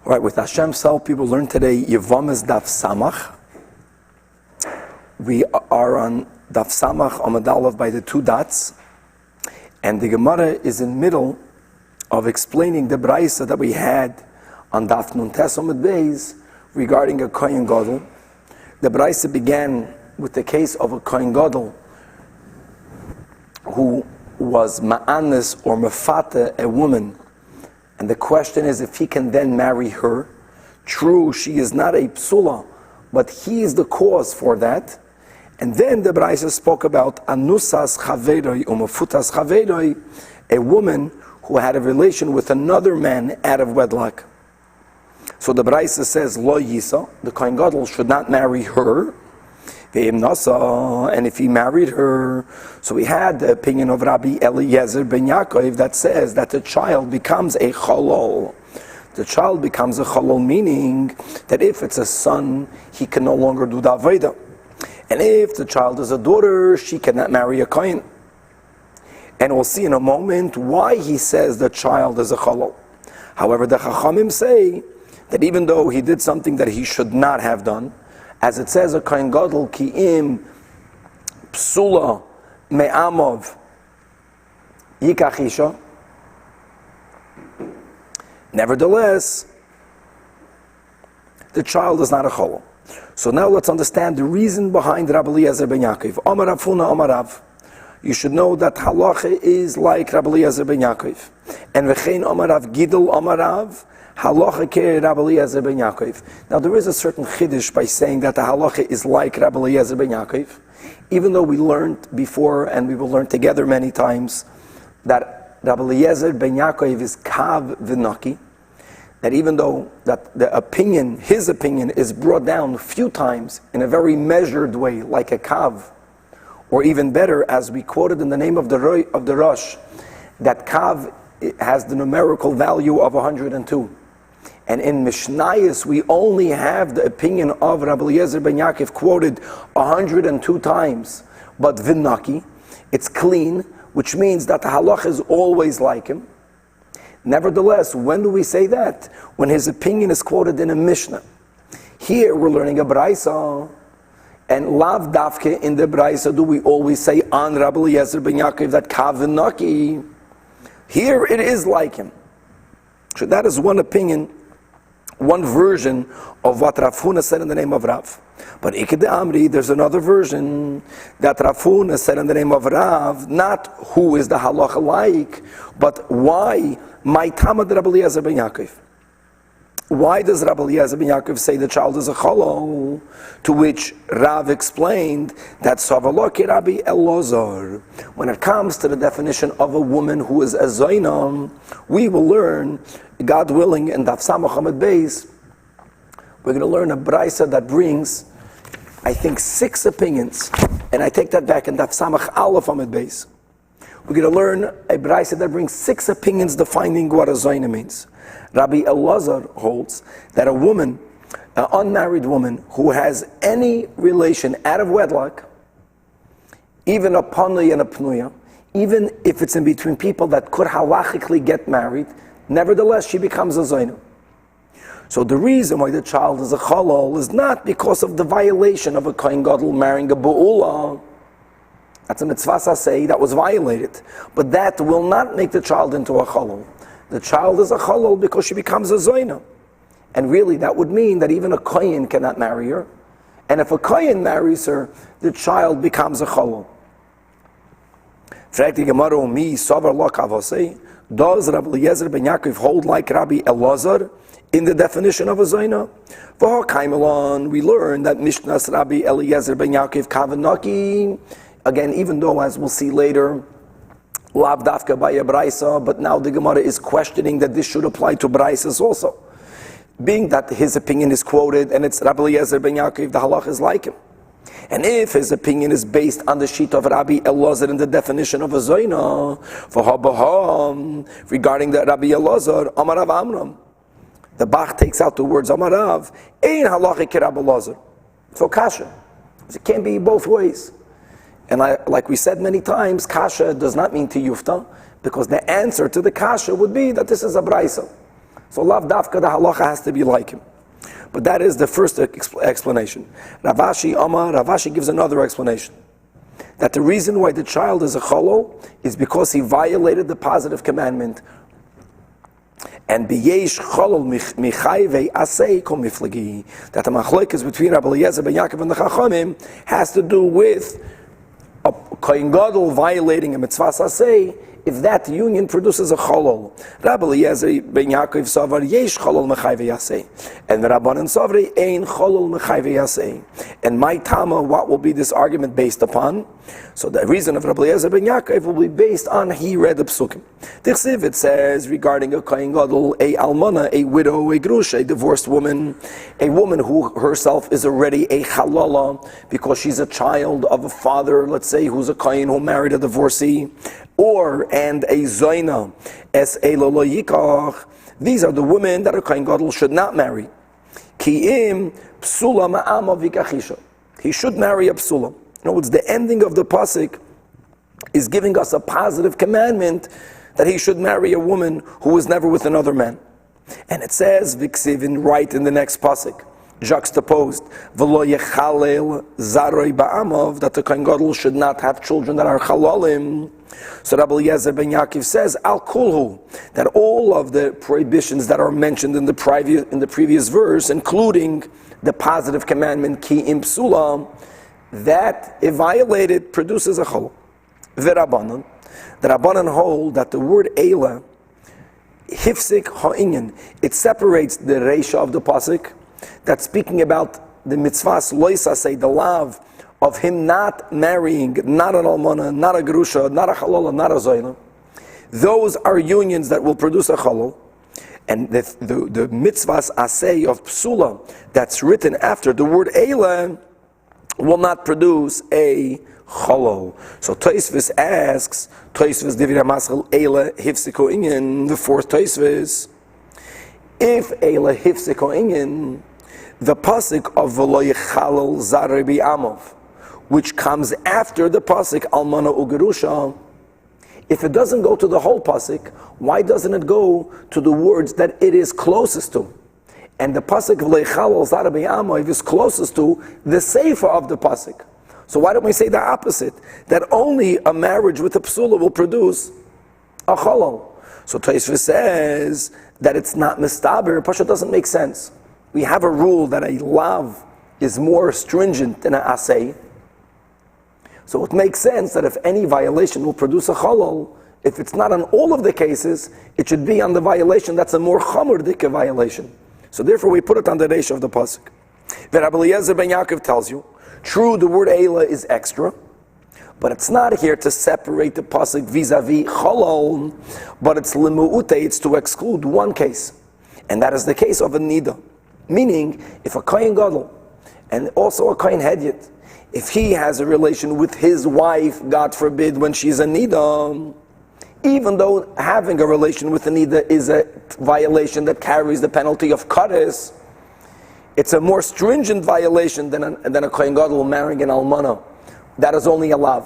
All right, with Hashem's help, we will learn today Yevamos Daf Samach. We are on Daf Samach Amud Aleph by the two dots, and the Gemara is in the middle of explaining the Braisa that we had on Daf Nun Tes Amud Beis regarding a Kohen Gadol. The Braisa began with the case of a Kohen Gadol who was ma'anis or mefata, a woman. And the question is if he can then marry her. True, she is not a psula, but he is the cause for that. And then the Braisa spoke about anusas chaveroi umafutas chaveroi, a woman who had a relation with another man out of wedlock. So the Braisa says lo yisa, the Kohen Gadol should not marry her. And if he married her, so we had the opinion of Rabbi Eliezer ben Yaakov that says that the child becomes a cholol. The child becomes a cholol, meaning that if it's a son, he can no longer do the avodah. And if the child is a daughter, she cannot marry a kohen. And we'll see in a moment why he says the child is a cholol. However, the Chachamim say that even though he did something that he should not have done, as it says, a Kohen Gadol ki'im psula me'amov yikachisha. Nevertheless, the child is not a cholol. So now let's understand the reason behind Rabbi Eliezer ben Yaakov. Amar Rav Huna Amar Rav. You should know that halacha is like Rabbi Eliezer ben Yaakov. And v'chein Amar Rav Gidol Amar Rav. Halacha ke Rabbi Eliezer ben Yaakov. Now there is a certain chiddush by saying that the halacha is like Rabbi Eliezer ben Yaakov, even though we learned before and we will learn together many times that Rabbi Eliezer ben Yaakov is kav v'naki. That even though that the opinion, his opinion, is brought down a few times in a very measured way, like a kav, or even better, as we quoted in the name of the Rosh, that kav has the numerical value of 102. And in Mishnayos, we only have the opinion of Rabbi Eliezer ben Yaakov quoted 102 times. But Vinnaki, it's clean, which means that the halach is always like him. Nevertheless, when do we say that? When his opinion is quoted in a Mishnah. Here we're learning a Braisa, and lav dafke in the Braisa do we always say on Rabbi Eliezer ben Yaakov that kav Vinnaki. Here it is like him. So that is one opinion, one version of what Rav Huna said in the name of Rav. But Iked Amri, there's another version that Rav Huna said in the name of Rav, not who is the halacha like, but why my Tamad Rabbi Eliezer ben Yaakov. Why does Rabbi Eliezer ben Yaakov say the child is a cholol? To which Rav explained that Savaloki Rabbi Elazar. When it comes to the definition of a woman who is a zoina, we will learn, God willing, in Daf Samach Amud Beis, we're going to learn a Braisa that brings, I think, 6 opinions. And I take that back in Daf Samach Aleph Amud Beis. We're going to learn a Braisa that brings 6 opinions defining what a zoina means. Rabbi Elazar holds that a woman, an unmarried woman who has any relation out of wedlock, even a panui and a pnuya, even if it's in between people that could halachically get married, nevertheless she becomes a zoina. So the reason why the child is a cholol is not because of the violation of a Kohen Gadol marrying a bu'ula. That's a mitzvah say that was violated. But that will not make the child into a cholol. The child is a cholol because she becomes a zoina. And really that would mean that even a kohen cannot marry her. And if a kohen marries her, the child becomes a cholol. Does Rabbi Eliezer ben Yaakov hold like Rabbi Elazar in the definition of a zoina? We learn that Mishnah's Rabbi Eliezer ben Yaakov kavanaki. Again, even though, as we'll see later, lav dafka by a Braisa, but now the Gemara is questioning that this should apply to Braisas also. Being that his opinion is quoted, and it's Rabbi Eliezer ben Yaakov, the halach is like him. And if his opinion is based on the sheet of Rabbi Elazar in the definition of a zoina, regarding the Rabbi Elazar, Amarav Amram, the Bach takes out the words Amarav, ein halacha ke Rabbi Elazar. So kasha. It can't be both ways. And like we said many times, kasha does not mean to yufta, because the answer to the kasha would be that this is a braisa. So lav dafka, the halacha has to be like him. But that is the first explanation. Ravashi gives another explanation. That the reason why the child is a cholol is because he violated the positive commandment. And biyesh cholol michayvei asei kol miflagi. That the machlokes between Rabbi Eliezer ben Yaakov and the Chachamim has to do with a kohen gadol violating a mitzvah asei, if that union produces a cholol. Rabbi Eliezer ben Yaakov savar yesh cholol mechayvei asei, and the Rabbanan savri ein cholol mechayvei asei. And my tama, what will be this argument based upon? So the reason of Rabbi Eliezer ben Yaakov will be based on he read the psukim. Tichsiv, it says regarding a kohen gadol, a almana, a widow, a grusha, a divorced woman, a woman who herself is already a halala because she's a child of a father, let's say, who's a kohen who married a divorcee, and a zoina, es lo yikach. These are the women that a kohen gadol should not marry. Ki'im psula ma'ama vikachisha. He should marry a psula. In other words, the ending of the pasuk is giving us a positive commandment that he should marry a woman who was never with another man. And it says, Viksivin, right in the next pasuk, juxtaposed, V'lo yechalel zaroi ba'amav, that the kohen gadol should not have children that are chalalim. So Rabbi Eliezer ben Yaakov says, Al kulhu, that all of the prohibitions that are mentioned in the previous verse, including the positive commandment, ki im psula, that if violated produces a cholol. The Rabbanan hold that the word eila, hifsik ha'inyan, it separates the reisha of the pasuk, that's speaking about the mitzvahs loisa, say the lav of him not marrying, not an almana, not a gerusha, not a halala, not a zoyla. Those are unions that will produce a cholol. And the mitzvahs asay of psula that's written after the word eila will not produce a cholol. So Tosfos asks, Tosfos Divir HaMaschal eila hifsiko inyan, the fourth Tosfos, if eila hifsiko inyan, the pasuk of v'lo yechalel zarei b'amav, which comes after the pasuk almana ugerusha, if it doesn't go to the whole pasuk, why doesn't it go to the words that it is closest to? And the pasuk v'lo yechalel zarei b'amav is closest to the seifa of the pasuk. So why don't we say the opposite? That only a marriage with a psula will produce a cholol. So Tosfos says that it's not mistaber. Pasha doesn't make sense. We have a rule that a lav is more stringent than an asay. So it makes sense that if any violation will produce a cholol, if it's not on all of the cases, it should be on the violation that's a more chamur dika violation. So therefore we put it on the reisha of the pasuk. Rabbi Eliezer ben Yaakov tells you, true, the word eila is extra, but it's not here to separate the pasuk vis-a-vis cholol, but it's limu'ute, it's to exclude one case, and that is the case of a nida. Meaning, if a kohen gadol and also a kohen hedyot, if he has a relation with his wife, God forbid, when she's a nida, even though having a relation with a nida is a violation that carries the penalty of kares, it's a more stringent violation than a kohen gadol marrying an almana. That is only a lav.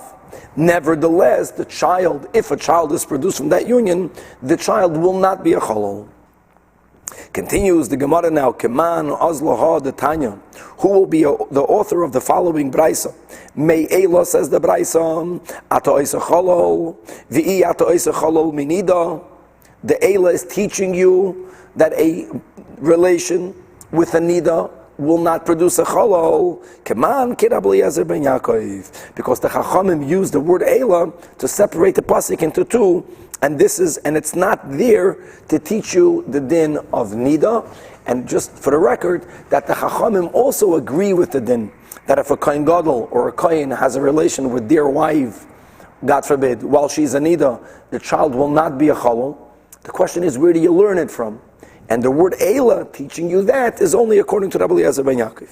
Nevertheless, the child, if a child is produced from that union, the child will not be a cholol. Continues the Gemara now, Keman Azlaha the Tanya, who will be the author of the following Braisa. May Eila, says the Braisa, Ata Oisa Cholol, V'i Ata Oisa Cholol Minida. The Eila is teaching you that a relation with a nida will not produce a cholol. Keman ki Rabbi Eliezer ben Yaakov, because the Chachamim use the word eila to separate the pasuk into two, and it's not there to teach you the din of nida. And just for the record, that the Chachamim also agree with the din that if a kohen gadol or a kohen has a relation with their wife, God forbid, while she's a nida, the child will not be a cholol. The question is, where do you learn it from? And the word eila teaching you that is only according to Rabbi Eliezer ben Yaakov.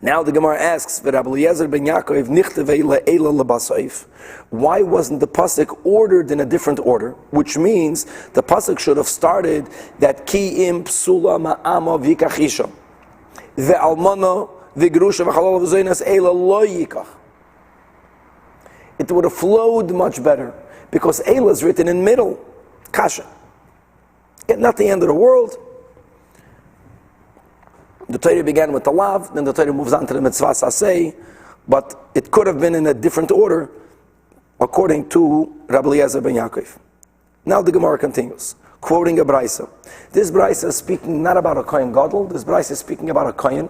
Now the Gemara asks, Rabbi Eliezer ben Yaakov nichtevei le'eila lebasayif. Why wasn't the pasuk ordered in a different order? Which means the pasuk should have started that ki im psula ma'ama vikachisha ve'almana v'grusha v'chalal v'zoynas eila lo yikach. It would have flowed much better because eila is written in middle, kasha. Not the end of the world. The Torah began with the lav, then the Torah moves on to the mitzvahs aseh, but it could have been in a different order, according to Rabbi Eliezer ben Yaakov. Now the Gemara continues, quoting a brisa. This brisa is speaking not about a kohen gadol. This brisa is speaking about a kohen.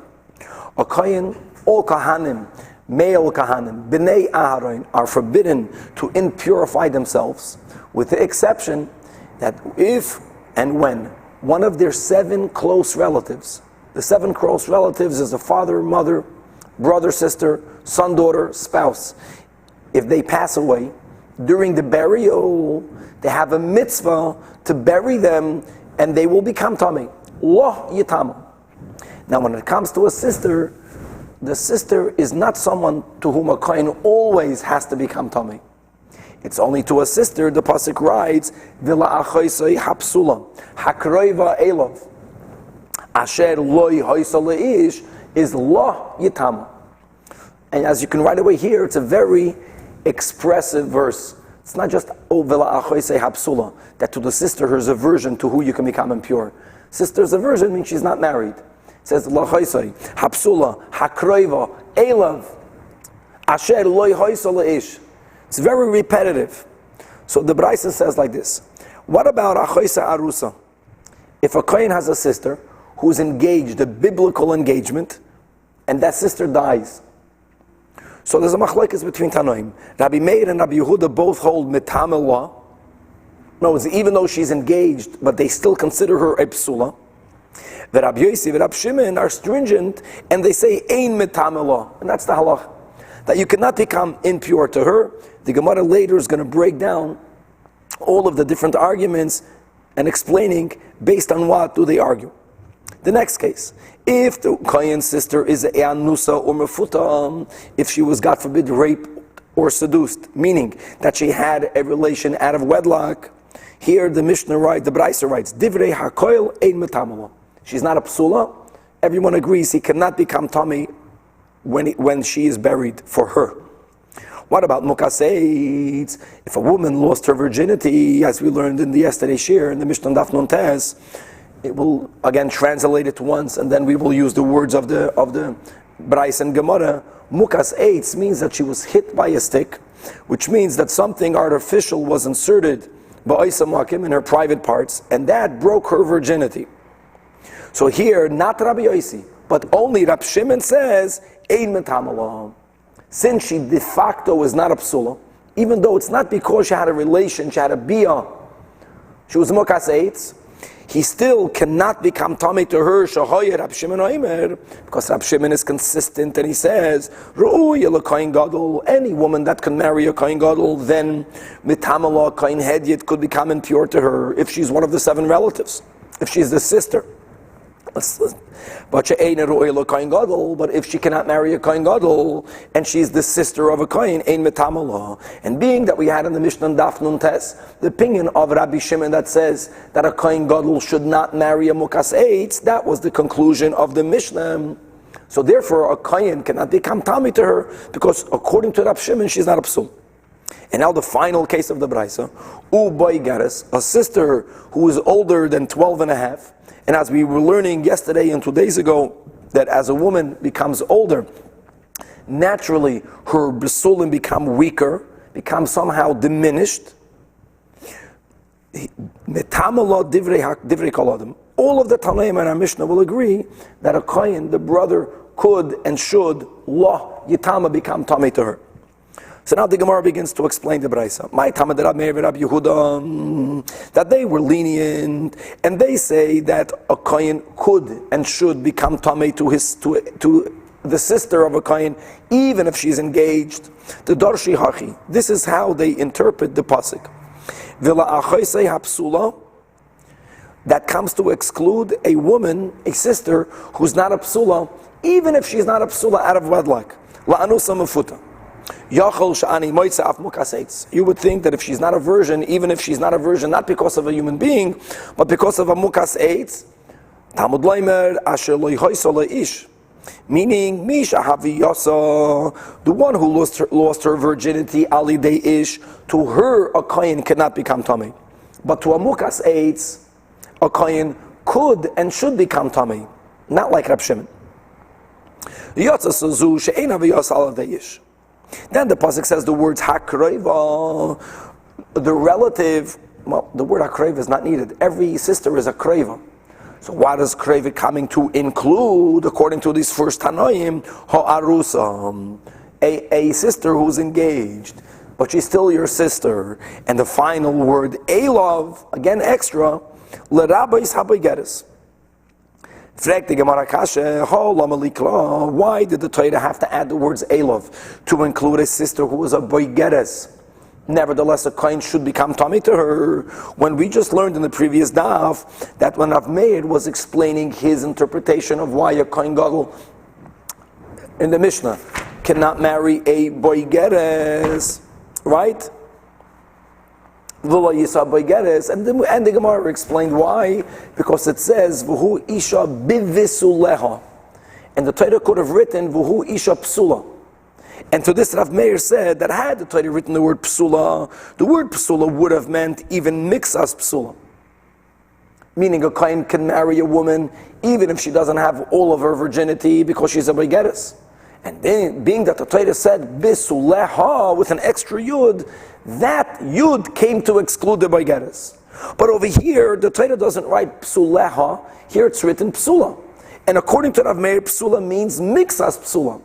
A kohen, all kahanim, male kahanim, b'nei Aharon, are forbidden to impurify themselves, with the exception that if and when one of their 7 close relatives, the 7 close relatives is a father, mother, brother, sister, son, daughter, spouse, if they pass away, during the burial, they have a mitzvah to bury them, and they will become tamei. Lo yitamu. Now when it comes to a sister, the sister is not someone to whom a kohen always has to become tamei. It's only to a sister, the pasuk writes, V'la achoisoi hapsula, hakroiva elov, asher loi hoisa leish, is lo yitamu. And as you can right away hear, it's a very expressive verse. It's not just V'la achoisoi hapsula, that to the sister there's a aversion to who you can become impure. Sister's aversion means she's not married. It says lo hoisoi hapsula, hakroiva elov, asher loi hoisa leish. It's very repetitive. So the Brisa says like this. What about achoisa arusa? If a kohen has a sister who's engaged, a biblical engagement, and that sister dies. So there's a machlokes between Tanoim. Rabbi Meir and Rabbi Yehuda both hold mitamel law. No, even though she's engaged, but they still consider her a psula. The Rabbi Yossi and Rabbi Shimon are stringent, and they say ein mitamel law, and that's the halach, that you cannot become impure to her. The Gemara later is going to break down all of the different arguments and explaining based on what do they argue. The next case, if the kohen's sister is a anusa or mefuta, if she was, God forbid, raped or seduced, meaning that she had a relation out of wedlock, here the Mishnah writes, the Brisa writes, divrei hakoil ein metamala. She's not a psula. Everyone agrees he cannot become tamei when she is buried for her. What about mukaseitz? If a woman lost her virginity, as we learned in the yesterday's shir in the Mishnah Daf Nun Tes, it will again translate it once, and then we will use the words of the Brais and Gemara. Mukaseitz means that she was hit by a stick, which means that something artificial was inserted ba'isam in her private parts, and that broke her virginity. So here, not Rabbi Yossi, but only Rabbi Shimon says ein metamala. Since she de facto is not a psula, even though it's not because she had a relation, she had a bia, she was mukaseitz, he still cannot become tamei to her, shahoyer Rab Shimon Oimer, because Rab Shimon is consistent and he says, Ru'uya l'kohen gadol, any woman that can marry a kohen gadol, then mitamala kohen hedyet could become impure to her if she's one of the 7 relatives, if she's the sister. But if she cannot marry a kohen gadol and she's the sister of a kohen, ein metamala. And being that we had in the Mishnah Daf Nun Tes the opinion of Rabbi Shimon that says that a kohen gadol should not marry a mukas eitz, that was the conclusion of the Mishnah. So therefore, a kohen cannot become tamei to her because according to Rabbi Shimon, she's not a psul. And now the final case of the Brisa, Uboy Gares, a sister who is older than 12 and a half. And as we were learning yesterday and 2 days ago, that as a woman becomes older, naturally her besulim become weaker, become somehow diminished. All of the Tanaim and our Mishnah will agree that a kohen, the brother, could and should lo yitama become tamei to her. So now the Gemara begins to explain the Brisa. My Tamad Rab Meir Rab Yehuda, that they were lenient, and they say that a kohen could and should become tamei to the sister of a kohen, even if she's engaged. The Darshi Hachi. This is how they interpret the pasuk. V'la achoisei hapsula, that comes to exclude a woman, a sister who's not a psula, even if she's not a psula out of wedlock. La anusa mefuta. You would think that if she's not a virgin, even if she's not a virgin, not because of a human being, but because of a mukas eitz, Talmud Leimer asher lo yhoisa ish, meaning misha haviyasa, the one who lost her virginity ali de ish, to her a kohen cannot become tamei, but to a mukas eitz, a kohen could and should become tamei, not like Rab Shimon. Then the pasuk says the words hakreva, the relative. Well, the word hakreva is not needed. Every sister is a kreva. So what is kreva coming to include, according to these first Tanoim? Ha'arusa, a sister who's engaged, but she's still your sister. And the final word, elov, again extra, l'rabbis habaygeres. Why did the Torah have to add the words elov to include a sister who was a boygeres? Nevertheless, a kohen should become tamei to her. When we just learned in the previous daf that when Rav Meir was explaining his interpretation of why a kohen gadol in the Mishnah cannot marry a boygeres, right? And the Gemara explained why, because it says v'hu isha bivisuleha, and the Torah could have written v'hu isha psula. And to this Rav Meir said that had the Torah written the word psula would have meant even mixas psula, meaning a kohen can marry a woman even if she doesn't have all of her virginity because she's a boygeres. And then, being that the Torah said bisuleha with an extra yud, that yud came to exclude the boygeres. But over here, the Torah doesn't write psuleha. Here it's written psula. And according to Rav Meir, psula means mixas psula.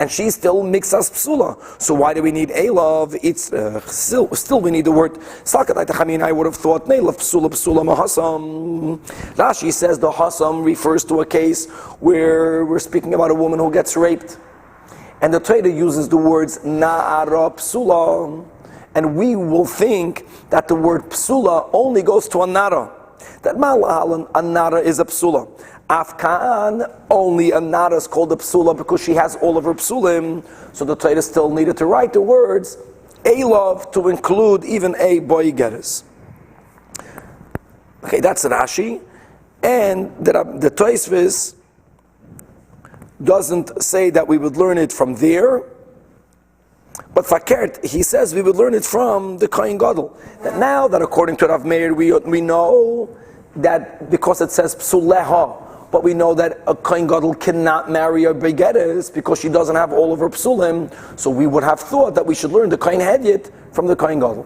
And she's still mixas psula. So why do we need elov? It's still we need the word salkat. I would have thought neilav psula mahasam. Rashi says the hasam refers to a case where we're speaking about a woman who gets raped. And the Torah uses the words na'ara psula. And we will think that the word psula only goes to a nara. That malahalan, a nara is a psula. Afkan, only a nara is called a psula because she has all of her psulim. So the Torah still needed to write the words elov to include even a boygeres. Okay, that's Rashi. And the Tosfos doesn't say that we would learn it from there. But Fakert, he says we would learn it from the Kohen Gadol. That now that according to Rav Meir, we know that because it says psuleha, but we know that a Kohen Gadol cannot marry a boygeres because she doesn't have all of her psulim. So we would have thought that we should learn the Kohen Hedyet from the Kohen Gadol.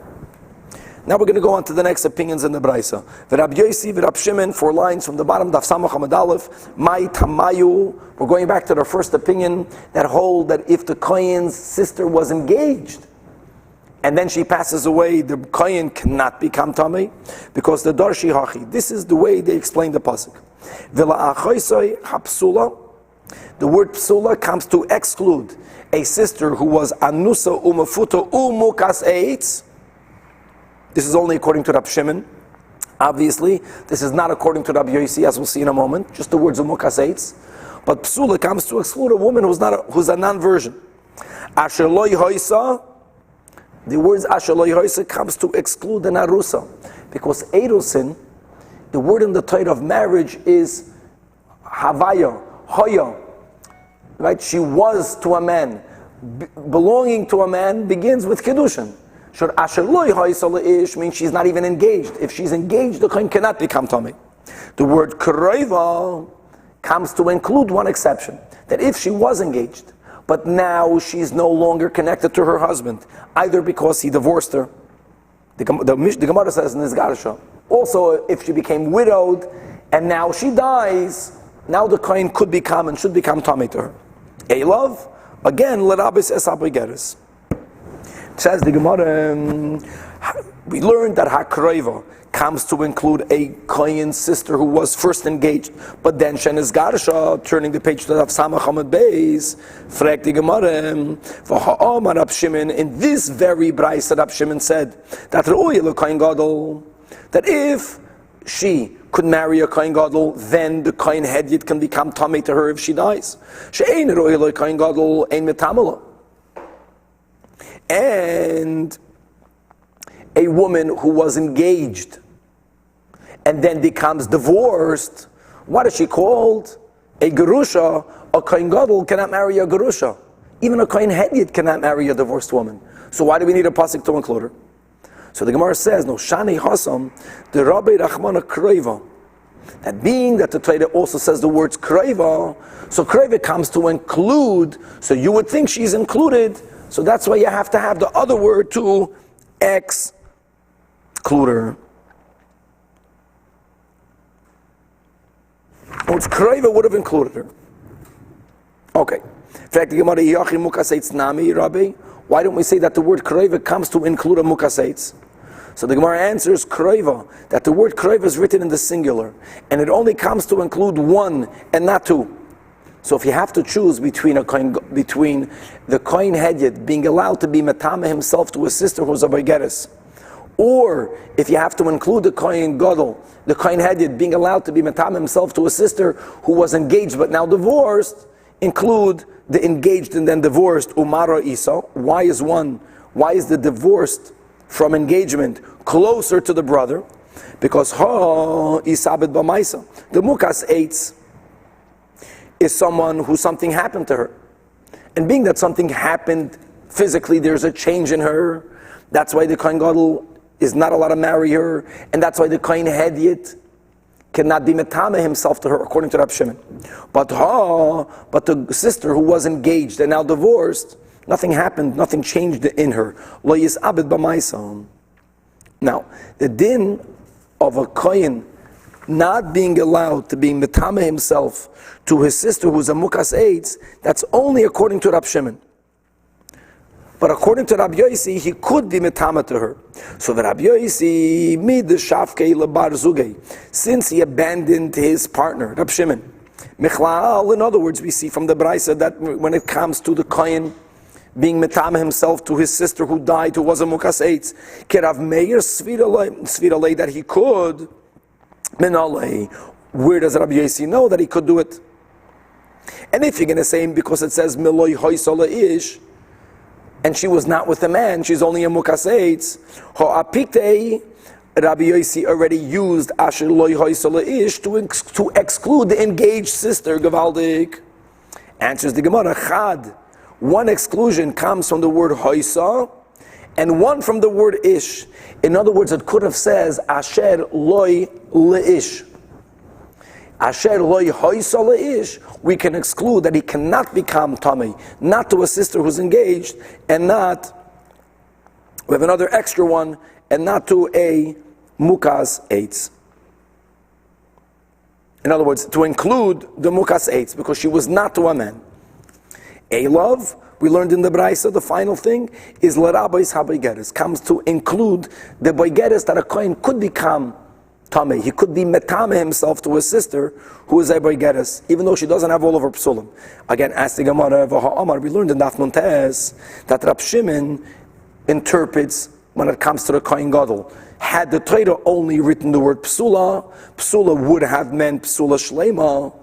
Now we're going to go on to the next opinions in the Braisa. V'Rab Yosi, V'Rab Shimon, 4 lines from the bottom, Daf Samach Amud Aleph, Mai Tamayu. We're going back to the first opinion that hold that if the Kohen's sister was engaged, and then she passes away, the Kohen cannot become Tamei, because the Darshi Hachi. This is the way they explain the pasuk. V'La'achoisoi hapsula. The word psula comes to exclude a sister who was anusa umafuta umukas eitz. This is only according to Rab Shimon. Obviously, this is not according to Rab Yosi, as we'll see in a moment. Just the words umukas eitz. But psula comes to exclude a woman who's a non-virgin. Asher lo yhoisa. The words asher lo yhoisa comes to exclude an arusa, because erusin, the word in the Torah of marriage is havaya, hoya. Right? She was to a man. Belonging to a man begins with kedushin. Should asher lo yhoisa leish means she's not even engaged. If she's engaged, the kohen cannot become tamei. The word kroiva comes to include one exception, that if she was engaged, but now she's no longer connected to her husband, either because he divorced her, the Gemara says in this Garsha, also if she became widowed, and now she dies, now the kohen could become and should become tamei to her. Elov, again, l'rabis es haboygeres. Says the Gemara, we learned that hakroiva comes to include a kohen's sister who was first engaged, but then shenis garsha, turning the page to Daf Samach Amud Beis, fragt the Gemara, v'ha'amar Rab Shimon, in this very brayso Rab Shimon said that re'oya l'kohen gadol, that if she could marry a kohen gadol, then the kohen hedyet can become tamei to her if she dies. She'ein re'oya l'kohen gadol ein metamela. And a woman who was engaged and then becomes divorced, what is she called? A gerusha. A kohen gadol cannot marry a gerusha. Even a kohen hedyet cannot marry a divorced woman. So why do we need a pasuk to include her? So the Gemara says, no, shani hasam, the rabbi rachmana kroiva. That being that the Torah also says the words kreva, so kreva comes to include, so you would think she's included, so that's why you have to have the other word to exclude her. Which kreva would have included her. Okay. In fact, the Gemara Yachim Mukaseitz Nami Rabbi. Why don't we say that the word kreva comes to include a mukaseitz? So the Gemara answers kreva, that the word kreva is written in the singular, and it only comes to include one and not two. So if you have to choose between the kohen hedyot being allowed to be metame himself to his sister who's a boigeres, or if you have to include the kohen gadol, the kohen hedyot being allowed to be metame himself to a sister who was engaged but now divorced, include the engaged and then divorced umara isa. Why is the divorced from engagement closer to the brother? Because ha isabed b'maisa. The mukas eitz is someone who something happened to her, and being that something happened physically, there's a change in her. That's why the kohen gadol is not allowed to marry her, and that's why the kohen hedyot cannot be metame himself to her, according to Rab Shimon. But the sister who was engaged and now divorced, nothing happened, nothing changed in her. Lo yisabed b'maisa. Now, the din of a kohen not being allowed to be metame himself to his sister who's a mukas eitz, that's only according to Rab Shimon. But according to Rabbi Yosi, he could be metama to her. So the Rabbi Yosi mid shafkei lebar zugei, since he abandoned his partner, Rabbi Shimon. Michlal, in other words, we see from the Braisa that when it comes to the kohen being metama himself to his sister who died, who was a mukas eitz, kerav meir sviralei, that he could menalei. Where does Rabbi Yosi know that he could do it? And if you're going to say him because it says miloi hoysala ish, and she was not with the man, she's only a mukas eitz, ho'apikei, Rabbi Yosi already used asher loy hoysala ish to exclude the engaged sister, gavaldik. Answers the Gemara, chad. One exclusion comes from the word hoysa, and one from the word ish. In other words, it could have says asher loy leish. Asher loy hoysa leish, we can exclude that he cannot become tamei, not to a sister who's engaged, and not, we have another extra one, and not to a mukas eitz. In other words, to include the mukas eitz, because she was not to a man. Elov, we learned in the Braisa, the final thing, is l'rabais ha-boigeres, comes to include the boigeres that a kohen could become tamei. He could be metame himself to his sister, who is a boigeres, even though she doesn't have all of her psulim. Again, ask the Gemara, we learned in Daf Nun Tes that Rab Shimon interprets when it comes to the kohen gadol. Had the Torah only written the word psula, psula would have meant psula shleima,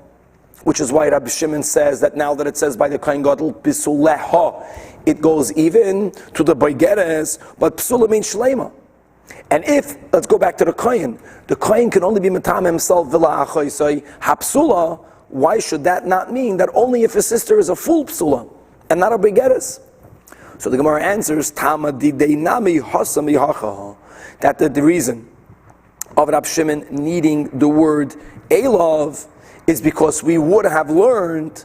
which is why Rabbi Shimon says that now that it says by the kohen gadol psuleha, it goes even to the boigeres, but psula means shleima. And if, let's go back to the kohen can only be metam himself v'la achoisai hapsula, why should that not mean that only if his sister is a full psula and not a boigeres? So the Gemara answers, Tama dideinami hasami hacha, that the reason of Rab Shimon needing the word elov is because we would have learned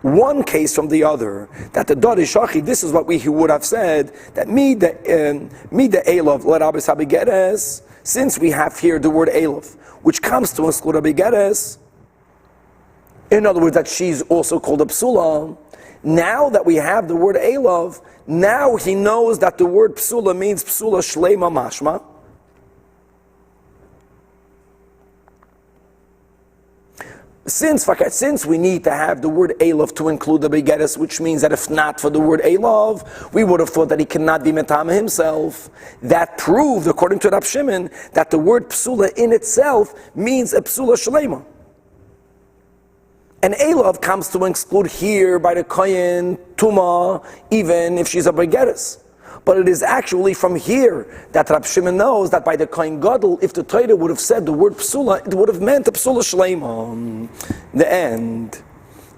one case from the other, that the Dodi Shachi, this is what he would have said, that me the elov l'rabis habigeres, since we have here the word elov, which comes to us habigeres, in other words, that she's also called a psula. Now that we have the word elov, now he knows that the word psula means psula shleima mashma. Since we need to have the word elov to include the begeres, which means that if not for the word elov, we would have thought that he cannot be metame himself. That proved, according to Rab Shimon, that the word psula in itself means a psula shleima. And elov comes to exclude here by the kohen tuma, even if she's a begeres. But it is actually from here that Rab Shimon knows that by the kohen gadol, if the Torah would have said the word psula, it would have meant a psula shleima. The end.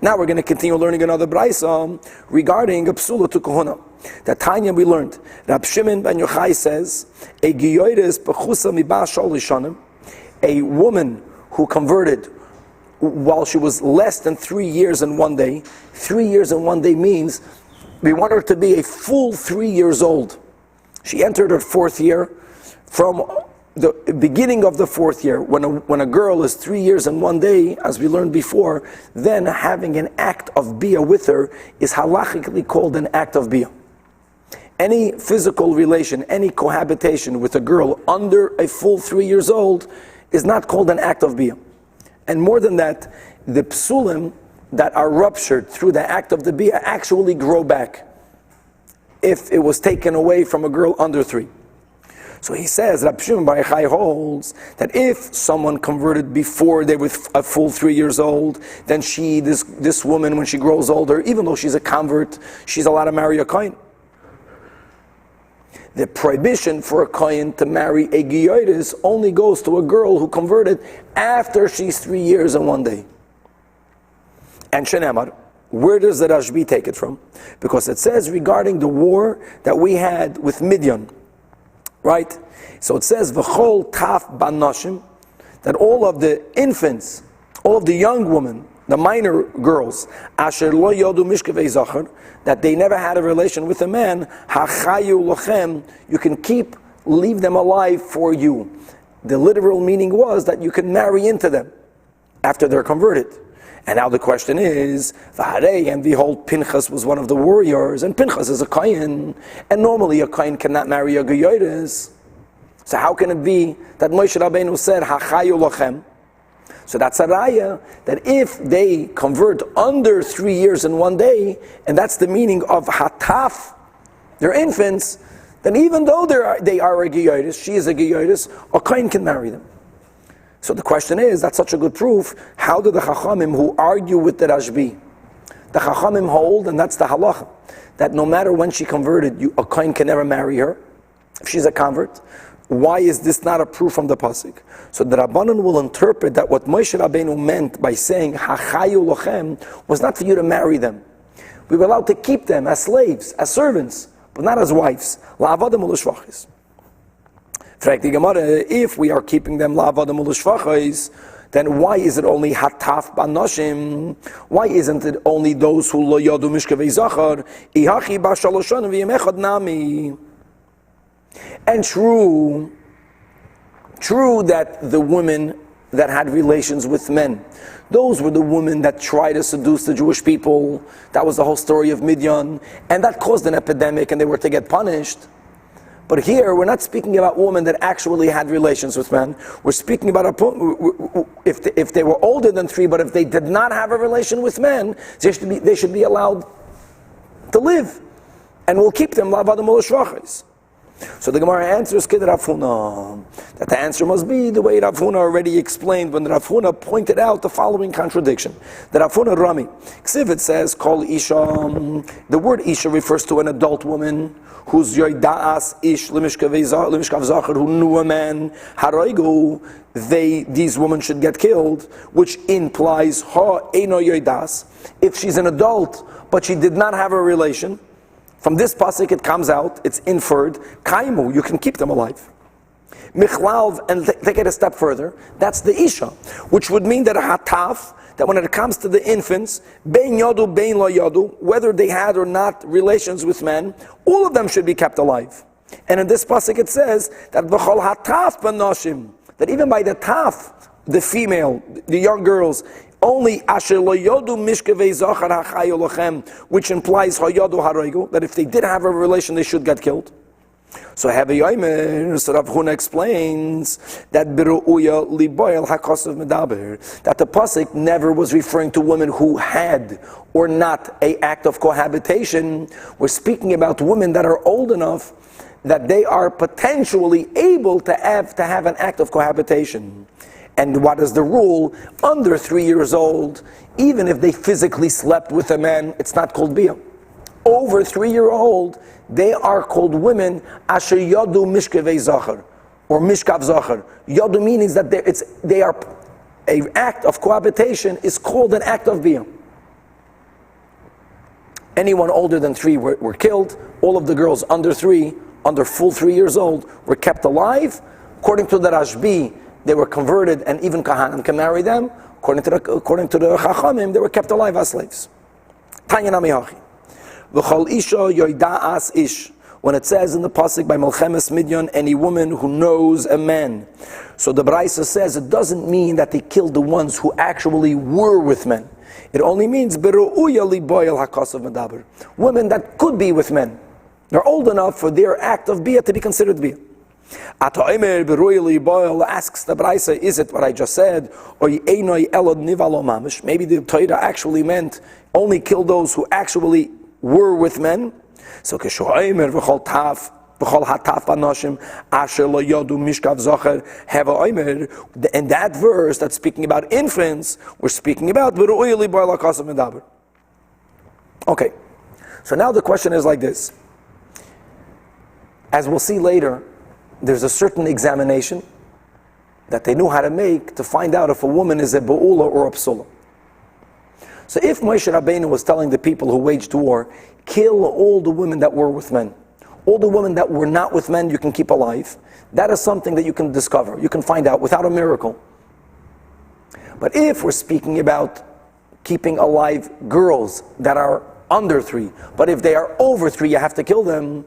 Now we're going to continue learning another brayso regarding a psula to kohuna. That Tanya we learned. Rab Shimon ben Yochai says, a giyoyres pechusa miba shol lishanim, a woman who converted while she was less than 3 years and 1 day. 3 years and 1 day means we want her to be a full 3 years old. She entered her 4th year. From the beginning of the 4th year, when a girl is 3 years and 1 day, as we learned before, then having an act of bia with her is halachically called an act of bia. Any physical relation, any cohabitation with a girl under a full 3 years old is not called an act of bia. And more than that, the psulim that are ruptured through the act of the bia actually grow back if it was taken away from a girl under 3. So he says, Rab Shimon Bar Yochai holds that if someone converted before they were a full 3 years old, then this woman, when she grows older, even though she's a convert, she's allowed to marry a kohen. The prohibition for a kohen to marry a giyotis only goes to a girl who converted after she's 3 years and 1 day. And Shenemar, where does the Rashbi take it from? Because it says regarding the war that we had with Midian, right? So it says, V'chol taf banashim, that all of the infants, all of the young women, the minor girls, asher lo yodu mishkevei zachar, that they never had a relation with a man, hachayu lochem, you can leave them alive for you. The literal meaning was that you can marry into them after they're converted. And now the question is, and behold, Pinchas was one of the warriors, and Pinchas is a kohen, and normally a kohen cannot marry a geyotis. So how can it be that Moshe Rabbeinu said, Hachayu lochem? So that's a raya, that if they convert under 3 years and 1 day, and that's the meaning of hataf, they're infants, then even though they are a geyotis, she is a geyotis, a kohen can marry them. So the question is, that's such a good proof, how do the Chachamim who argue with the Rashbi, the Chachamim hold, and that's the halacha, that no matter when she converted, a kohen can never marry her, if she's a convert. Why is this not a proof from the pasuk? So the Rabbanan will interpret that what Moshe Rabbeinu meant by saying, Hachayu lochem, was not for you to marry them. We were allowed to keep them as slaves, as servants, but not as wives. La'avadim u'l'shvachis. If we are keeping them la'avadim u'l'shvachos, then why is it only hataf banashim? Why isn't it only those who lo yadu mishkevei zachar? Ihachi b'shaloshan v'yemechad nami. And true that the women that had relations with men, those were the women that tried to seduce the Jewish people. That was the whole story of Midian, and that caused an epidemic, and they were to get punished. But here, we're not speaking about women that actually had relations with men. We're speaking about if they were older than 3, but if they did not have a relation with men, they should be allowed to live. And we'll keep them la'avadim u'l'shvachos. So the Gemara answers Kid Rav Huna, that the answer must be the way Rav Huna already explained when Rav Huna pointed out the following contradiction. The Rav Huna Rami, Ksivit says, Kol Isha, the word Isha refers to an adult woman who's Yoida'as Ish Limishkav Zachar, who knew a man, Haroigu, these women should get killed, which implies Ha Eino Yoidas, if she's an adult, but she did not have a relation. From this pasuk it comes out, it's inferred, Kaimu, you can keep them alive. Michlav, and take it a step further, that's the Isha, which would mean that a hataf, that when it comes to the infants, bein yadu, bein lo yadu, whether they had or not relations with men, all of them should be kept alive. And in this pasuk it says that v'chol hataf b'nashim, that even by the taf, the female, the young girls, only asher lo yodu mishkevei zachar hachayu lochem, which implies hayadu haroigu, that if they did have a relation, they should get killed. So Rav Huna explains that biru'uya liboyel hakosav medaber, that the pasuk never was referring to women who had or not a act of cohabitation. We're speaking about women that are old enough that they are potentially able to have an act of cohabitation. And what is the rule? Under 3 years old, even if they physically slept with a man, it's not called bia. Over 3 year old, they are called women asher yadu mishkevei zachar, or mishkav zachar. Yadu means that they are an act of cohabitation is called an act of bia. Anyone older than 3 were killed. All of the girls under 3, under full 3 years old, were kept alive. According to the Rashbi, they were converted, and even Kahanim can marry them. According to the Chachamim, they were kept alive as slaves. Tanya Nami Hachi. V'chol isha yoida'as ish. When it says in the pasuk by Melchemes Midyan, any woman who knows a man. So the Braisa says it doesn't mean that they killed the ones who actually were with men. It only means beru'uya liboyel hakasav medaber. Women that could be with men. They're old enough for their act of bia to be considered bia. Ata'emer beru'uya liboyel asks the Braisa, is it what I just said? Or einoi elod nivalo mamish? Maybe the Torah actually meant only kill those who actually were with men. So keshoimer v'chol taf v'chol hataf banoshim asher lo yodu mishkav zocher heva oimer. In that verse that's speaking about infants, we're speaking about v'ru'uya liboyel hakasav medaber. Okay, so now the question is like this. As we'll see later, there's a certain examination that they knew how to make to find out if a woman is a ba'ula or a psula. So if Moshe Rabbeinu was telling the people who waged war, kill all the women that were with men, all the women that were not with men you can keep alive, that is something that you can discover, you can find out without a miracle. But if we're speaking about keeping alive girls that are under 3, but if they are over 3 you have to kill them,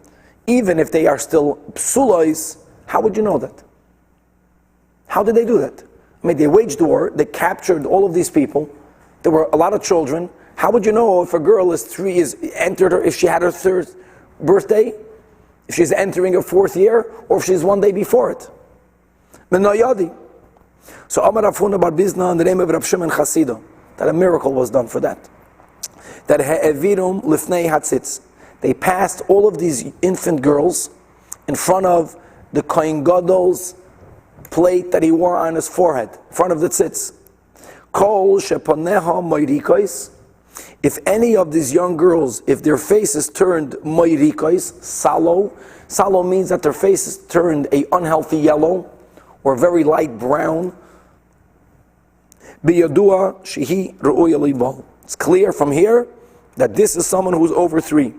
even if they are still psulois, how would you know that? How did they do that? I mean, they waged war, they captured all of these people, there were a lot of children. How would you know if a girl is entered her, if she had her 3rd birthday, if she's entering her 4th year, or if she's one day before it? Menayadi. So Amar Afuna Bar Bizna in the name of Rab Shimon Chasida, that a miracle was done for that. That He'evirum Lifnei Hatzitz. They passed all of these infant girls in front of the Kohen Gadol's plate that he wore on his forehead, in front of the tzitz. Kol shepaneha moirikois. If any of these young girls, if their faces turned moirikois, sallow means that their faces turned a unhealthy yellow or very light brown. Biyadua shehi ru'uya libo. It's clear from here that this is someone who's over 3.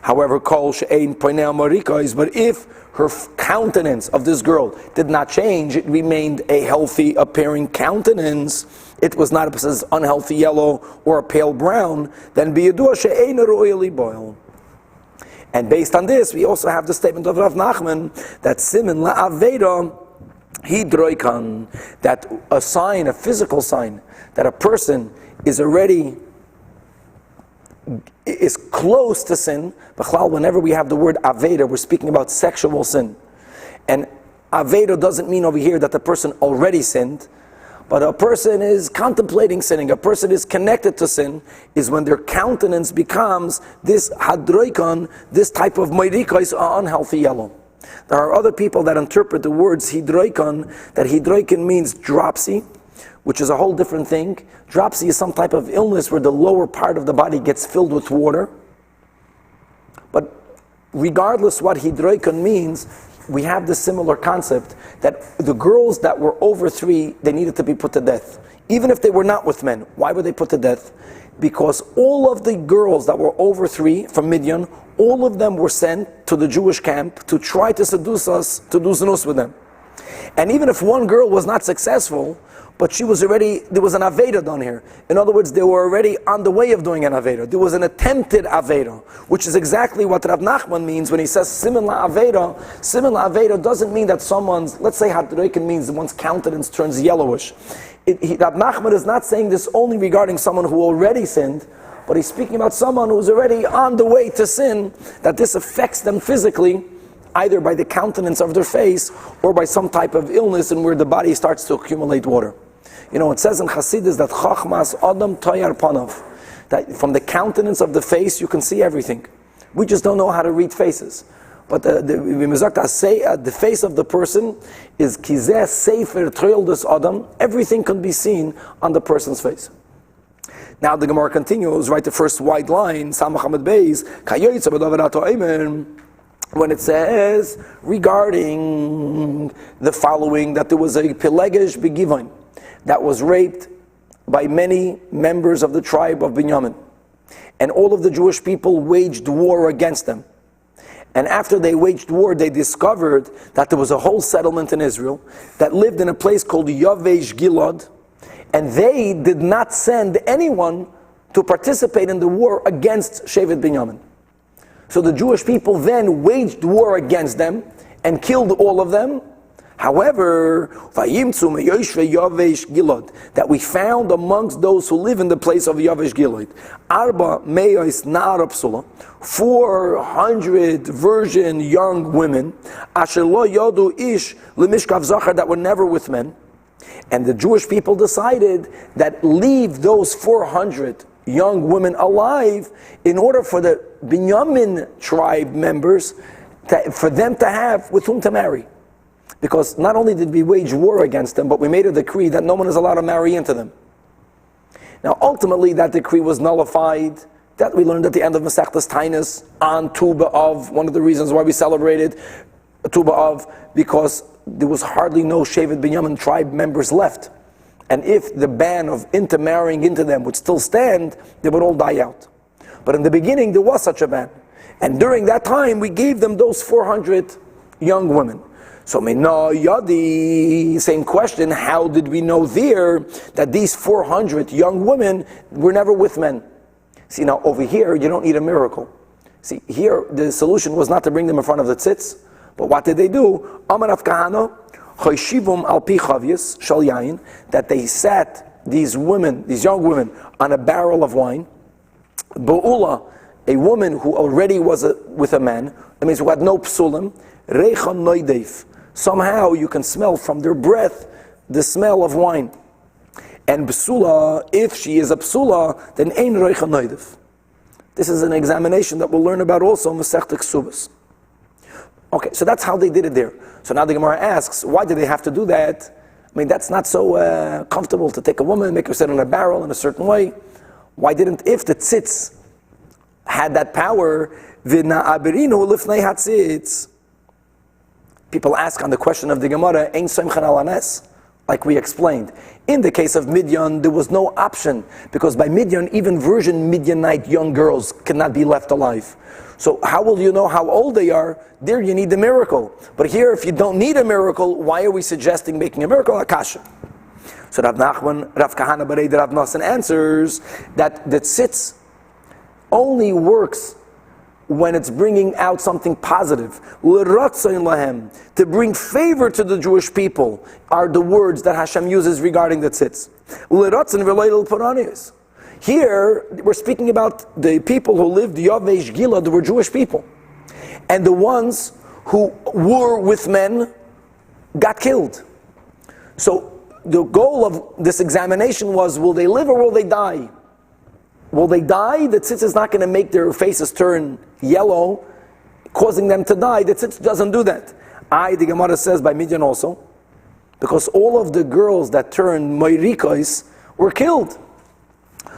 However, kol she'ein poinei moirikois, but if her countenance of this girl did not change, it remained a healthy appearing countenance, it was not a unhealthy yellow or a pale brown, then biyadua she'ein ru'uya libo. And based on this, we also have the statement of Rav Nachman that simin la'aveda hidroikan, that a sign, a physical sign, that a person is already is close to sin. But whenever we have the word aveda, we're speaking about sexual sin. And aveda doesn't mean over here that the person already sinned, but a person is contemplating sinning, a person is connected to sin, is when their countenance becomes this hadroikon, this type of moirikos, unhealthy yellow. There are other people that interpret the words hidroikon, that hidroikon means dropsy, which is a whole different thing. Dropsy is some type of illness where the lower part of the body gets filled with water. But regardless what hidroikon means, we have this similar concept that the girls that were over 3, they needed to be put to death. Even if they were not with men. Why were they put to death? Because all of the girls that were over 3 from Midian, all of them were sent to the Jewish camp to try to seduce us, to do znus with them. And even if one girl was not successful, but she was already, there was an Aveda done here. In other words, they were already on the way of doing an Aveda. There was an attempted Aveda, which is exactly what Rav Nachman means when he says Siman LaAveda. Siman LaAveda doesn't mean that someone's, let's say Hadreikin means one's countenance turns yellowish. Rav Nachman is not saying this only regarding someone who already sinned, but he's speaking about someone who's already on the way to sin, that this affects them physically, either by the countenance of their face or by some type of illness and where the body starts to accumulate water. You know, it says in Hasidus that Chachmas Adam Toyar Panav, that from the countenance of the face you can see everything. We just don't know how to read faces. But the face of the person is Kizeh Sefer Troildes Adam. Everything can be seen on the person's face. Now the Gemara continues, right, the first white line, Samach Hamad Beis, Kayoyitza B'Davarato Eimer, when it says regarding the following, that there was a Pelegesh Begivon that was raped by many members of the tribe of Binyamin, and all of the Jewish people waged war against them. And after they waged war, they discovered that there was a whole settlement in Israel that lived in a place called Yavesh Gilad, and they did not send anyone to participate in the war against Shevet Binyamin. So the Jewish people then waged war against them and killed all of them. However, that we found amongst those who live in the place of Yavesh Gilad, 400 virgin young women, that were never with men. And the Jewish people decided that leave those 400 young women alive in order for the Binyamin tribe members, for them to have with whom to marry. Because not only did we wage war against them, but we made a decree that no one is allowed to marry into them. Now ultimately that decree was nullified. That we learned at the end of Masechtas Tainis on Tu B'Av, one of the reasons why we celebrated Tu B'Av, because there was hardly no Shevet Binyamin tribe members left. And if the ban of intermarrying into them would still stand, they would all die out. But in the beginning there was such a ban. And during that time we gave them those 400 young women. So Mina Yadi, same question, how did we know there that these 400 young women were never with men? See, now over here you don't need a miracle. See, here the solution was not to bring them in front of the tzitz, but what did they do? Amar Rav Kahana, Choshivum al pi chavyas shal yain, that they sat these women, these young women, on a barrel of wine. Ba'ula, a woman who already was with a man, that means who had no psulim, reichan noideif. Somehow you can smell from their breath the smell of wine. And psula, if she is a psula, then ein reichan noideif. This is an examination that we'll learn about also in Masechta Ksubas. Okay, so that's how they did it there. So now the Gemara asks, why did they have to do that? I mean, that's not so comfortable to take a woman, make her sit on a barrel in a certain way. Why didn't, if the tzitz had that power, v'na aberinu lifnei hatzitz? People ask on the question of the Gemara, ein soimchen al anes? Like we explained. In the case of Midian, there was no option, because by Midian, even virgin Midianite young girls cannot be left alive. So how will you know how old they are? There you need the miracle. But here, if you don't need a miracle, why are we suggesting making a miracle? Akasha. So Rav Nachman, Rav Kahana Barei Rav Nosson answers that the tzitz only works when it's bringing out something positive. L'ratzayin lahem, to bring favor to the Jewish people, are the words that Hashem uses regarding the tzitz. L'ratzayin v'leil l'poranis. Here, we're speaking about the people who lived Yavesh Gilad, they were Jewish people. And the ones who were with men got killed. So the goal of this examination was, will they live or will they die? Will they die? The tzitz is not going to make their faces turn yellow, causing them to die. The tzitz doesn't do that. The Gemara says by Midian also, because all of the girls that turned Moirikos were killed.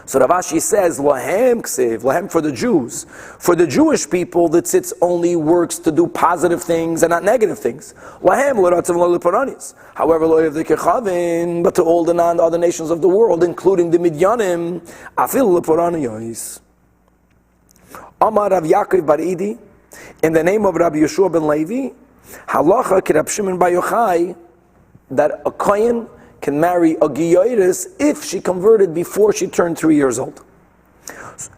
So Rav Ashi says, Lahem ksev, Lahem for the Jews. For the Jewish people, the tzitz only works to do positive things and not negative things. Lahem l'ratzav l'leparanis. However, lo yav dekechavin, but to all the other nations of the world, including the Midyanim, afil l'paraniyos. Amar Rav Yaakov bar Idi, in the name of Rabbi Yeshua ben Levi, halacha ki Rab Shimon bar Yochai, that a kohen can marry a giyoris if she converted before she turned 3 years old.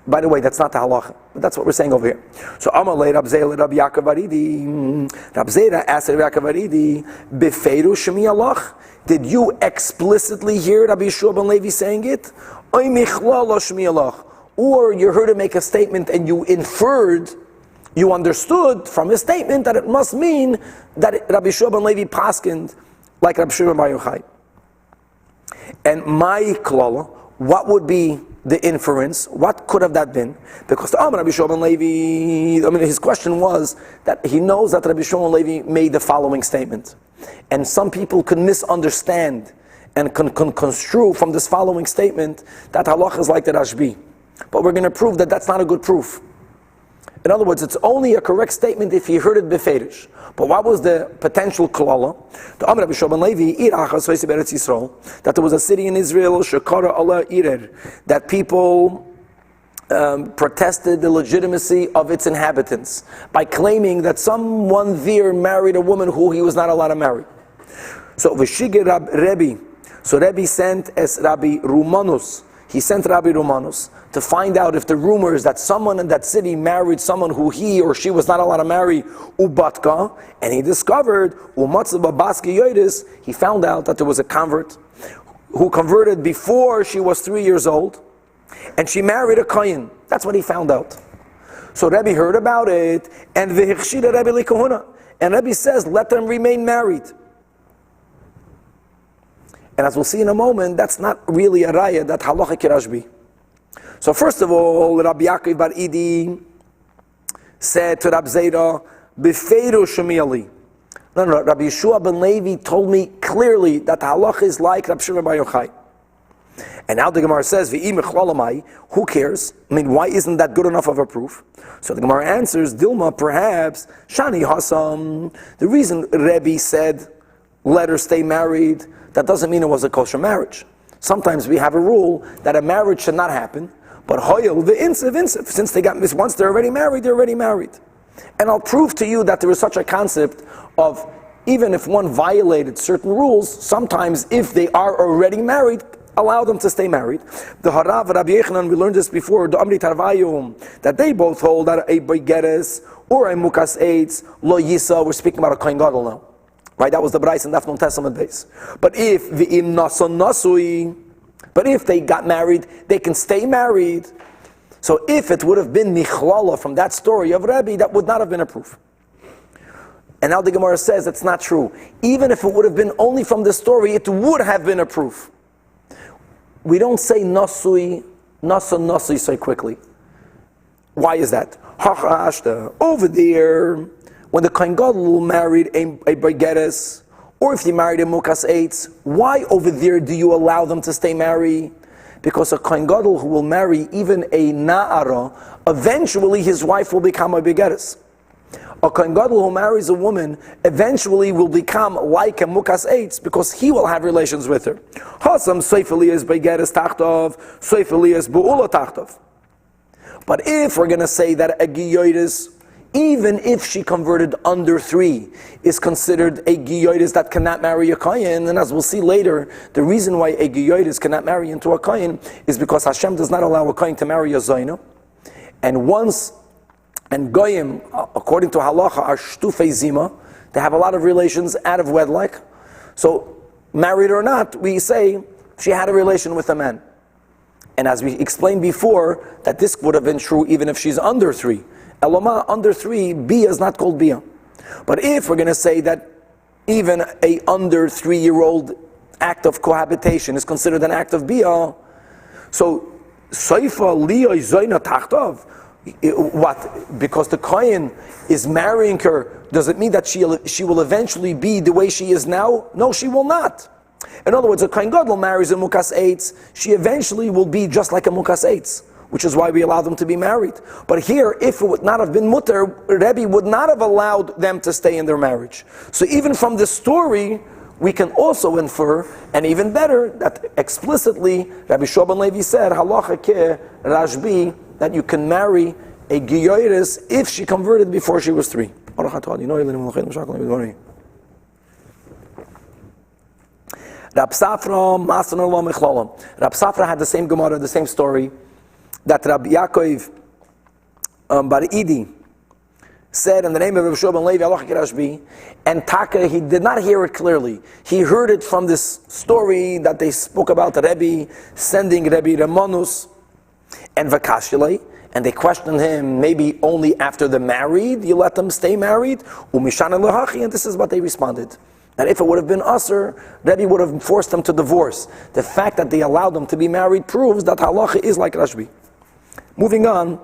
By the way, that's not the halacha, but that's what we're saying over here. So Amalei Rab Zera Rab Yaakov Aridi, Rab Zera asked Rab Yaakov Aridi, Befeiru Shemi Alach, did you explicitly hear Rabbi Yeshua ben Levi saying it? Oy Michlal Shemi Alach, or you heard him make a statement and you inferred, you understood from his statement that it must mean that Rabbi Yeshua ben Levi paskined like Rabbi Shimon bar Yochai. And my klala, what would be the inference? What could have that been? Because Rabbi Yeshua ben Levi, his question was that he knows that Rabbi Yeshua ben Levi made the following statement. And some people can misunderstand and can construe from this following statement that halacha is like the Rashbi. But we're going to prove that that's not a good proof. In other words, it's only a correct statement if he heard it beferish. But what was the potential klala? The Amr Rabbi Yeshua ben Levi, that there was a city in Israel, Shekara Allah Irer, that people protested the legitimacy of its inhabitants by claiming that someone there married a woman who he was not allowed to marry. So V'shigir Rebbe. So Rebbe sent as Rabbi Rumanus. He sent Rabbi Rumanus to find out if the rumors that someone in that city married someone who he or she was not allowed to marry, ubatka, and he discovered umatzah baski yoidis. He found out that there was a convert who converted before she was 3 years old, and she married a kohen. That's what he found out. So Rebbe heard about it, and v'hichshida Rebbe likahuna, and Rebbe says, let them remain married. And as we'll see in a moment, that's not really a raya that halacha kirashbi. So first of all, Rabbi Yaakov bar Idi said to Rab Zera, "Befeiru shemiali." No, Rabbi Yeshua ben Levi told me clearly that halacha is like Rab Shimon bar Yochai. And now the Gemara says, "V'im echolalamai." Who cares? I mean, why isn't that good enough of a proof? So the Gemara answers, "Dilma, perhaps shani hasam." The reason Rebbe said, "Let her stay married," that doesn't mean it was a kosher marriage. Sometimes we have a rule that a marriage should not happen, but hoyel the insiv, since they got this once they're already married, they're already married. And I'll prove to you that there is such a concept of even if one violated certain rules, sometimes if they are already married, allow them to stay married. The Harav Rabbi Yechanan, we learned this before, the Amri Tarvayum, that they both hold that a begeres or a mukas eitz lo yisa. We're speaking about a kohen gadol now. Right, that was the Bryce and Daf Nun Testament base. But if v'im nason nasui, but if they got married, they can stay married. So if it would have been michlala from that story of Rebbe, that would not have been a proof. And now the Gemara says it's not true. Even if it would have been only from the story, it would have been a proof. We don't say nasui, nason nasui so quickly. Why is that? Over there, when the kohen gadol married a begeres, or if he married a mukas eitz, why over there do you allow them to stay married? Because a kohen gadol who will marry even a na'ara, eventually his wife will become a begeres. A kohen gadol who marries a woman eventually will become like a mukas eitz because he will have relations with her. Hasam seifeli begeres tachtov, seifeli bu'ula tachtov. But if we're going to say that a giyotis, even if she converted under 3, is considered a giyotis that cannot marry a kohen, and as we'll see later, the reason why a giyotis cannot marry into a kohen is because Hashem does not allow a kohen to marry a zayna. And goyim, according to halacha, are shtufei zima. They have a lot of relations out of wedlock. So, married or not, we say she had a relation with a man. And as we explained before, that this would have been true even if she's under 3. Eloma, under 3, bia is not called bia. But if we're going to say that even a under 3-year-old act of cohabitation is considered an act of bia, so seifa liya zayna tachtov. What? Because the kohen is marrying her, does it mean that she will eventually be the way she is now? No, she will not. In other words, a kohen gadol marries a mukas eitz, she eventually will be just like a mukas eitz, which is why we allow them to be married. But here, if it would not have been mutter, Rebbe would not have allowed them to stay in their marriage. So even from this story, we can also infer, and even better, that explicitly, Rabbi Yeshua ben Levi said, halacha ke rashbi, that you can marry a giyoris if she converted before she was 3. Rab Safra had the same Gemara, the same story, that Rabbi Yaakov bar Idi said in the name of Rabbi Yeshua ben Levi, halacha ke rashbi, and Taka, he did not hear it clearly. He heard it from this story that they spoke about the Rebbe sending Rebbe Ramonus and Vakashile, and they questioned him, maybe only after they're married, you let them stay married? And this is what they responded. That if it would have been Asr, Rebbe would have forced them to divorce. The fact that they allowed them to be married proves that halacha is like Rashbi. Moving on,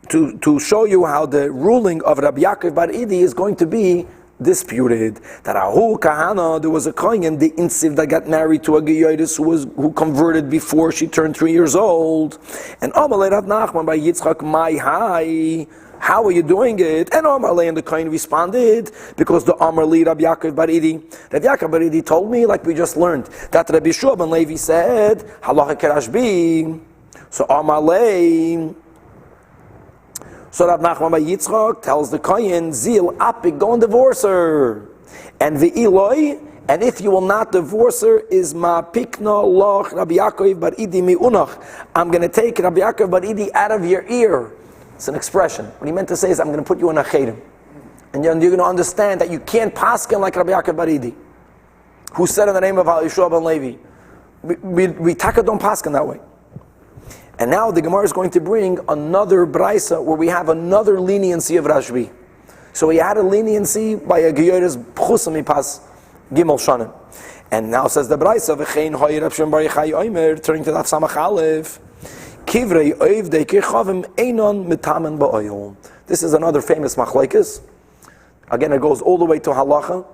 to show you how the ruling of Rabbi Yaakov bar Idi is going to be disputed. That Ahu Kahana, there was a kohen, the Insiv, that got married to a Giyotis who converted before she turned 3 years old. And Amalei Rav Nachman by Yitzchak, my hi, how are you doing it? And Amalei and the kohen responded, because the Amalei Rabbi Yaakov bar Idi, Rabbi Yaakov bar Idi told me, like we just learned, that Rabbi Yeshua ben Levi said, halacha ke rashbi. So Amalei. So Rav Nachman bar Yitzchak tells the Kohen, Zil apik, go and divorce her. And Ve'iloi, and if you will not divorce her, is ma pikna loch Rabbi Yaakov bar Idi mi unach. I'm going to take Rabbi Yaakov bar Idi out of your ear. It's an expression. What he meant to say is, I'm going to put you in a chedem. And you're going to understand that you can't paskin like Rabbi Yaakov bar Idi, who said in the name of Yeshua ben Levi. We taka don't paskin that way. And now the Gemara is going to bring another brisa where we have another leniency of Rashbi. So he had a leniency by a Geyeres Pchusami Pas Gimel Shanim. And now says the brisa, V'chein hoy Rab Shimon bar Yochai Omer, turning to Daf Samach Aleph, Kivrei oivdei kechavim einon mitamen ba'oil. This is another famous machlekes. Again, it goes all the way to halacha.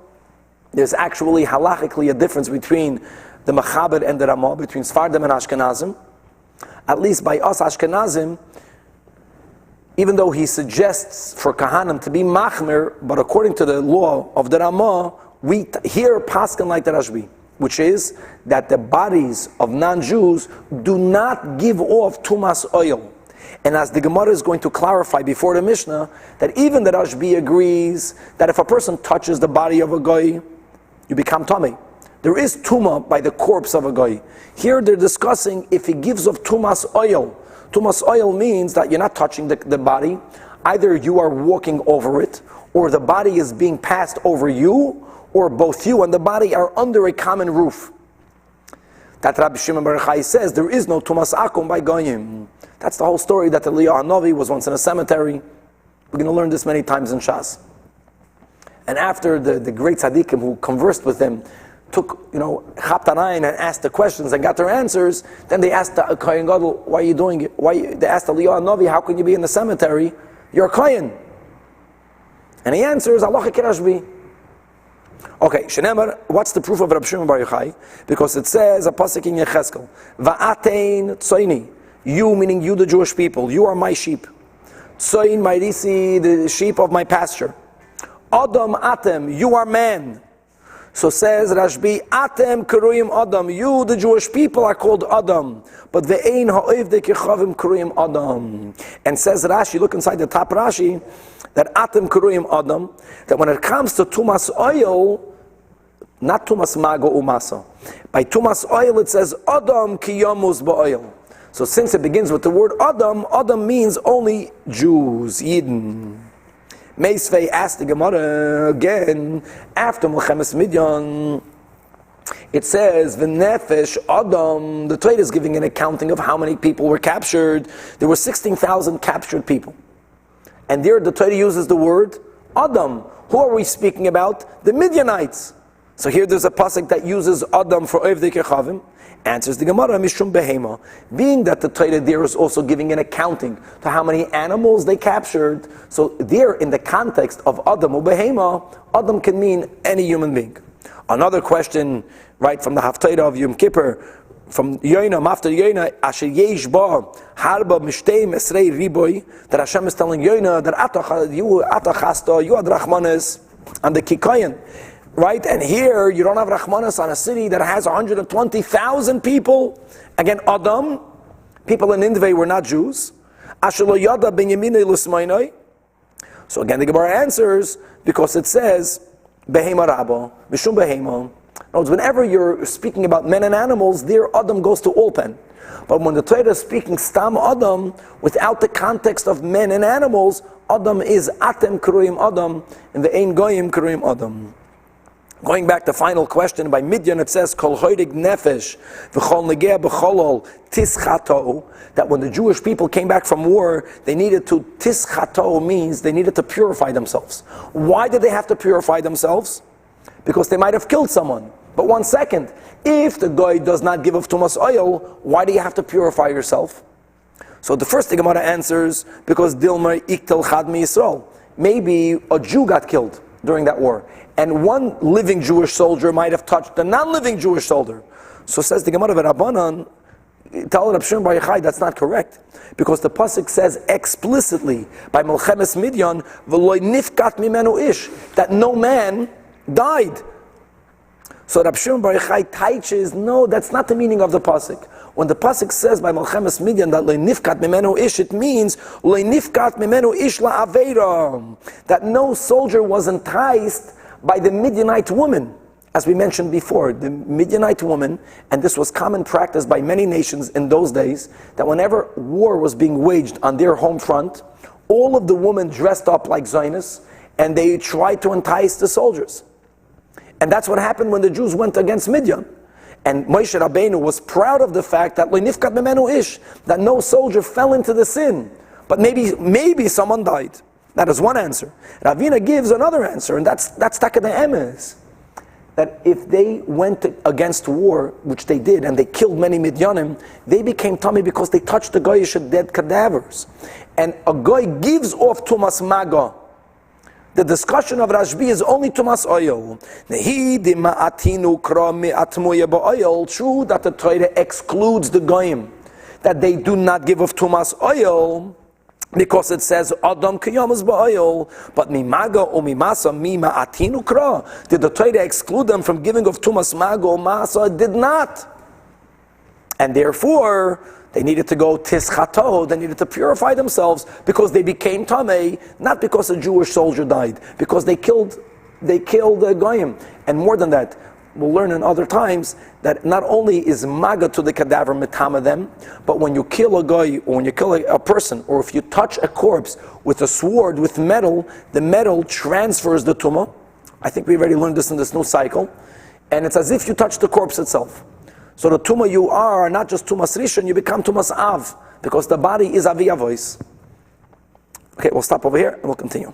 There's actually halachically a difference between the Mechaber and the Ramah, between Sfardim and Ashkenazim. At least by us Ashkenazim, even though he suggests for Kahanim to be machmir, but according to the law of the Ramah, we hear paskin like the Rashbi, which is that the bodies of non-Jews do not give off tumas oil. And as the Gemara is going to clarify before the Mishnah, that even the Rashbi agrees that if a person touches the body of a goy, you become tummy. There is tuma by the corpse of a goy. Here they're discussing if he gives off tumas oil. Tumas oil means that you're not touching the body. Either you are walking over it, or the body is being passed over you, or both you and the body are under a common roof. That Rabbi Shimon bar Yochai says there is no tumas akum by goyim. That's the whole story that Eliyahu Hanavi was once in a cemetery. We're going to learn this many times in Shas. And after the great tzaddikim who conversed with him took, chaptanayin and asked the questions and got their answers, then they asked the Kohen Gadol, why are you doing it? They asked Eliyahu Hanavi, how can you be in the cemetery? You're a Kohen. And he answers, Allah Rashbi. Okay, Shenemar, what's the proof of Rabbi Shimon bar Yochai? Because it says, a pasuk in Yecheskel, Va'atein tzoini, you, meaning you the Jewish people, you are my sheep. Tzoin ma'irisi, the sheep of my pasture. Adam atem, you are man. So says Rashbi, atem kuruyim Adam, you the Jewish people are called Adam. But ve'ein ha'oivdei kechavim kuruyim Adam. And says Rashi, look inside the top Rashi, that atem kuruyim Adam, that when it comes to tumas oil, not tumas mago umasa. By tumas oil it says Adam ki Yevamos ba'oil. So since it begins with the word Adam, Adam means only Jews, Yidden. Meisvei asked the Gemara again, after Melchemes Midyan, it says, V'nefesh Adam, the Torah is giving an accounting of how many people were captured. There were 16,000 captured people. And there the Torah uses the word Adam. Who are we speaking about? The Midianites. So here there's a pasuk that uses Adam for Oivdei Kechavim. Answers the Gemara, Mishum Behema. Being that the Torah there is also giving an accounting to how many animals they captured, so there in the context of Adam or Behema, Adam can mean any human being. Another question, right from the Haftarah of Yom Kippur, from Yoinam, after Yoina, Asher Yesh Ba, Harba Mishtei Mesrei Riboy, that Hashem is telling Yoina that you Atachasta, you are Rachmanes, and the Kikayan. Right? And here, you don't have Rachmanas on a city that has 120,000 people. Again, Adam, people in Nineveh were not Jews. So again, the Gemara answers, because it says, Behema Rabba, Mishum Behema. Whenever you're speaking about men and animals, there Adam goes to all pen. But when the Torah is speaking Stam Adam, without the context of men and animals, Adam is Atem Kuruyim Adam, and the Ein Goyim Kuruyim Adam. Going back to the final question, by Midyan it says, Kol hoirig nefesh, v'chol negea b'cholol, tischato, that when the Jewish people came back from war, they needed to, tischato means they needed to purify themselves. Why did they have to purify themselves? Because they might have killed someone. But 1 second, if the guy does not give of tumas oil, why do you have to purify yourself? So the first thing Gemara answers, because Dilma iktel chad mi Yisrael. Maybe a Jew got killed during that war, and one living Jewish soldier might have touched a non-living Jewish soldier. So says the Gemara Rabbanan, tell Rab Shimon bar Yochai that's not correct, because the pasuk says explicitly by Melchemes Midyan, v'loy nifkat mimenu ish, that no man died. So Rab Shimon bar Yochai teaches, no, that's not the meaning of the pasuk. When the pasuk says by Melchemes Midian that le'nifkat mimenu ish, it means le'nifkat mimenu ish la'avera, that no soldier was enticed by the Midianite woman. As we mentioned before, the Midianite woman, and this was common practice by many nations in those days, that whenever war was being waged on their home front, all of the women dressed up like Zionists, and they tried to entice the soldiers. And that's what happened when the Jews went against Midian. And Moshe Rabbeinu was proud of the fact that le'nifkat mimenu ish, that no soldier fell into the sin, but maybe someone died. That is one answer. Ravina gives another answer, and that's taka the emes, that if they went against war, which they did, and they killed many Midyanim, they became tummy because they touched the goyish dead cadavers. And a goy gives off tumas maga. The discussion of Rashbi is only tumas oil. True that the Torah excludes the goyim, that they do not give of tumas oil, because it says Adam kiyamas ba'oil, but mimaga or mimasa mima atinu kra. Did the Torah exclude them from giving of tumas maga or masa? It did not. And therefore, they needed to go tischato, they needed to purify themselves because they became tamei, not because a Jewish soldier died, because they killed the goyim. And more than that, we'll learn in other times that not only is maga to the cadaver mitama them, but when you kill a guy, or when you kill a person, or if you touch a corpse with a sword, with metal, the metal transfers the tumah. I think we've already learned this in this new cycle. And it's as if you touch the corpse itself. So the tumah you are not just tumas rishon, you become tumas av, because the body is aviyavois. Okay, we'll stop over here and we'll continue.